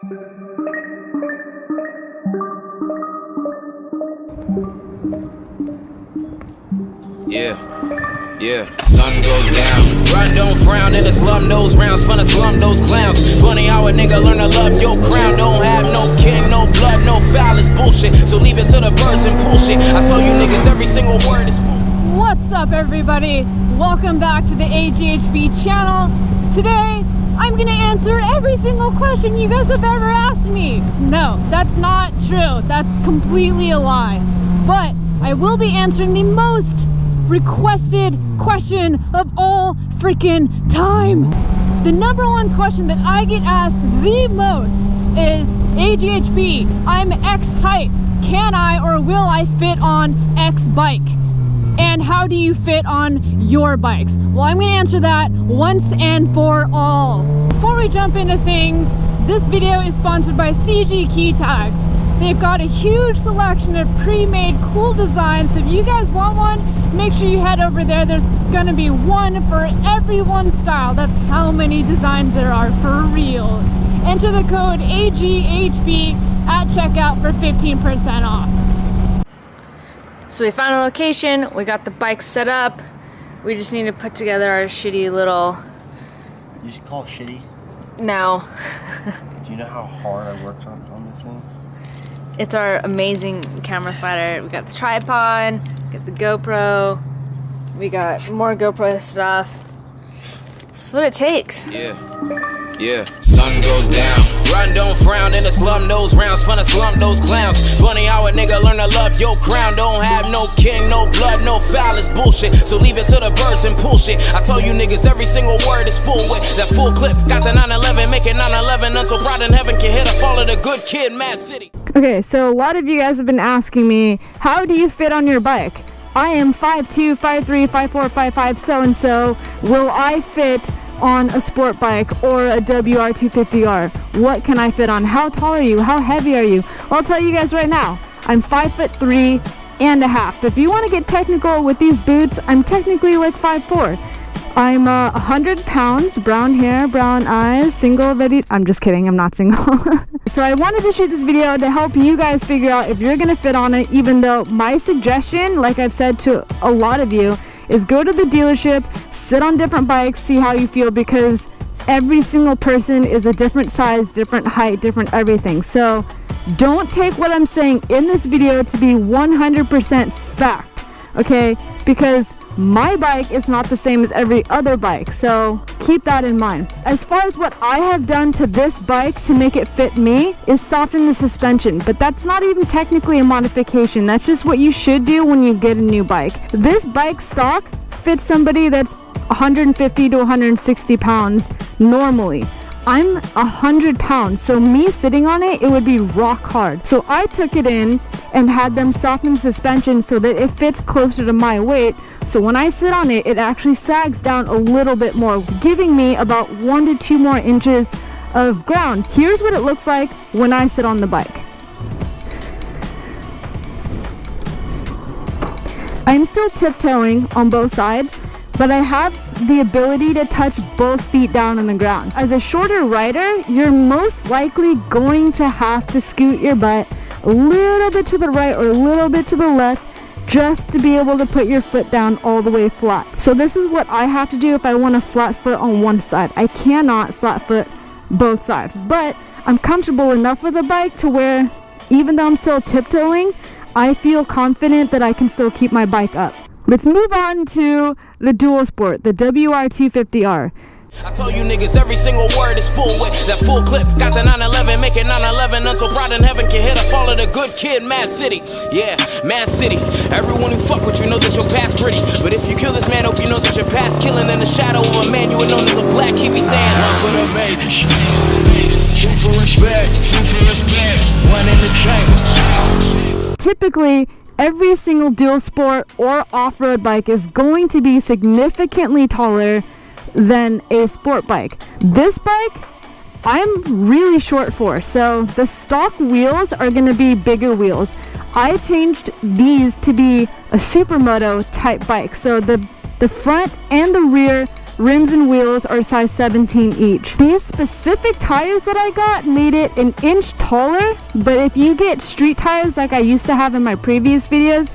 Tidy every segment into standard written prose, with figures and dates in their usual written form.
Yeah, sun goes down. Run, don't frown, in the slum those rounds, fun to slum those clowns. Funny how a nigga learn to love your crown. Don't have no king, no blood, no foul, it's bullshit. So leave it to the birds and pull shit. I tell you niggas every single word is full. What's up, everybody? Welcome back to the AGHB channel. Today, I'm gonna answer every single question you guys have ever asked me. No, that's not true. That's completely a lie. But I will be answering the most requested question of all freaking time. The number one question that I get asked the most is, AGHB, I'm X height. Can I or will I fit on X bike? And how do you fit on your bikes? Well, I'm gonna answer that once and for all. Before we jump into things, this video is sponsored by CG Key Tags. They've got a huge selection of pre-made cool designs, so if you guys want one, make sure you head over there. There's gonna be one for every one style. That's how many designs there are for real. Enter the code AGHB at checkout for 15% off. So we found a location, we got the bike set up. We just need to put together our shitty little... You just call it shitty? No. Do you know how hard I worked on this thing? It's our amazing camera slider. We got the tripod, got the GoPro, we got more GoPro stuff. That's what it takes. Yeah, sun goes down. Run, don't frown, in the slum those rounds, fun to slum those clowns. Funny how a nigga learn to love your crown. Don't have no king, no blood, no foul, it's bullshit. So leave it to the birds and pull shit. I tell you niggas every single word is full with that full clip. Got the 911, make it 911 until pride in heaven can hit a fall of the good kid, Mad City. Okay, so a lot of you guys have been asking me, how do you fit on your bike? I am 5'2", 5'3", 5'4", 5'5", so-and-so. Will I fit on a sport bike or a WR250R? What can I fit on? How tall are you? How heavy are you? Well, I'll tell you guys right now, I'm 5'3.5". But if you want to get technical with these boots, I'm technically like 5'4". I'm 100 pounds, brown hair, brown eyes, single, very... I'm just kidding, I'm not single. So I wanted to shoot this video to help you guys figure out if you're gonna fit on it, even though my suggestion, like I've said to a lot of you, is go to the dealership, sit on different bikes, see how you feel, because every single person is a different size, different height, different everything. So don't take what I'm saying in this video to be 100% fact, okay? Because my bike is not the same as every other bike, so keep that in mind. As far as what I have done to this bike to make it fit me is soften the suspension, but that's not even technically a modification. That's just what you should do when you get a new bike. This bike stock fits somebody that's 150 to 160 pounds normally. I'm 100 pounds, so me sitting on it, it would be rock hard. So I took it in and had them soften the suspension so that it fits closer to my weight. So when I sit on it, it actually sags down a little bit more, giving me about 1 to 2 more inches of ground. Here's what it looks like when I sit on the bike. I'm still tiptoeing on both sides, but I have the ability to touch both feet down on the ground. As a shorter rider, you're most likely going to have to scoot your butt a little bit to the right or a little bit to the left just to be able to put your foot down all the way flat. So this is what I have to do if I want a flat foot on one side. I cannot flat foot both sides, but I'm comfortable enough with the bike to where even though I'm still tiptoeing, I feel confident that I can still keep my bike up. Let's move on to the dual sport, the WR250R. I tell you niggas every single word is full with that full clip. Got the 911, make it 911 until pride in heaven can hit a fall of the good kid, Mad City. Yeah, Mad City. Everyone who fuck with you knows that your past gritty. But if you kill this man, hope you know that your past killing in the shadow of a man you were known as a black. He be saying, one for the majors, two for respect, one in the chamber. Typically, every single dual sport or off-road bike is going to be significantly taller than a sport bike. This bike, I'm really short for, so the stock wheels are going to be bigger wheels. I changed these to be a supermoto type bike, so the front and the rear rims and wheels are size 17 each. These specific tires that I got made it an inch taller, but if you get street tires like I used to have in my previous videos,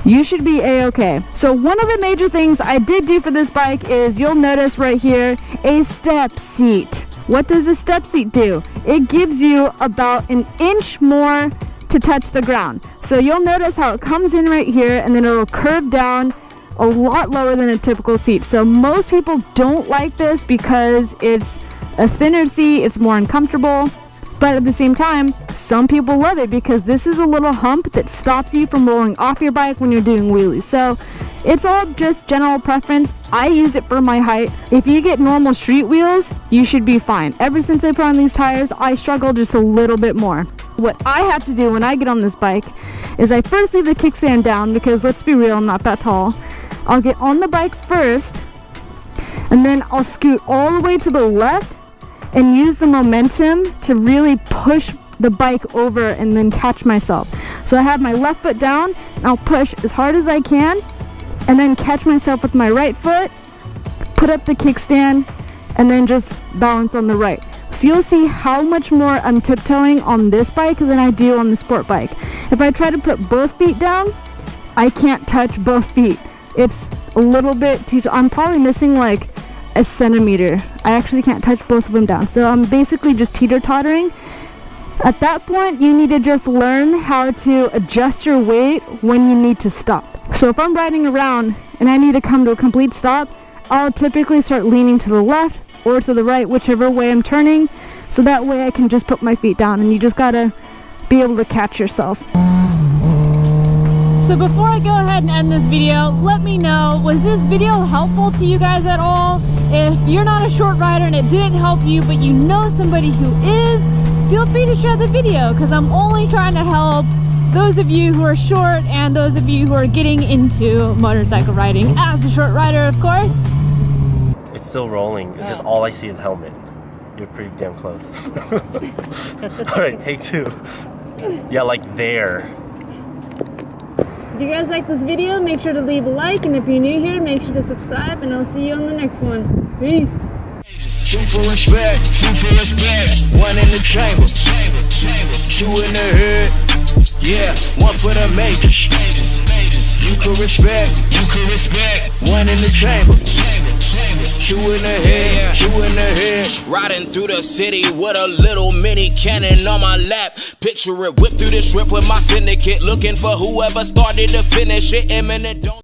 you should be a-okay. So one of the major things I did do for this bike is, you'll notice right here, a step seat. What does a step seat do? It gives you about an inch more to touch the ground. So you'll notice how it comes in right here and then it'll curve down a lot lower than a typical seat. So most people don't like this because it's a thinner seat, it's more uncomfortable. But at the same time, some people love it because this is a little hump that stops you from rolling off your bike when you're doing wheelies. So it's all just general preference. I use it for my height. If you get normal street wheels, you should be fine. Ever since I put on these tires, I struggle just a little bit more. What I have to do when I get on this bike is I first leave the kickstand down because, let's be real, I'm not that tall. I'll get on the bike first and then I'll scoot all the way to the left and use the momentum to really push the bike over and then catch myself. So I have my left foot down and I'll push as hard as I can and then catch myself with my right foot, put up the kickstand, and then just balance on the right. So you'll see how much more I'm tiptoeing on this bike than I do on the sport bike. If I try to put both feet down, I can't touch both feet. It's a little bit too, I'm probably missing like a centimeter. I actually can't touch both of them down. So I'm basically just teeter-tottering. At that point, you need to just learn how to adjust your weight when you need to stop. So if I'm riding around and I need to come to a complete stop, I'll typically start leaning to the left or to the right, whichever way I'm turning. So that way I can just put my feet down, and you just gotta be able to catch yourself. So before I go ahead and end this video, let me know, was this video helpful to you guys at all? If you're not a short rider and it didn't help you, but you know somebody who is, feel free to share the video, because I'm only trying to help those of you who are short and those of you who are getting into motorcycle riding. As a short rider, of course. It's still rolling. It's just all I see is helmet. You're pretty damn close. Alright, take two. Yeah, like there. If you guys like this video, make sure to leave a like, and if you're new here, make sure to subscribe, and I'll see you on the next one. Peace. Two for respect, one in the chamber, two in the hood, yeah, one for the majors. You can respect, one in the chamber, two in the head, riding through the city with a little mini cannon on my lap. Picture it, whip through the strip with my syndicate, looking for whoever started to finish it. Imminent, don't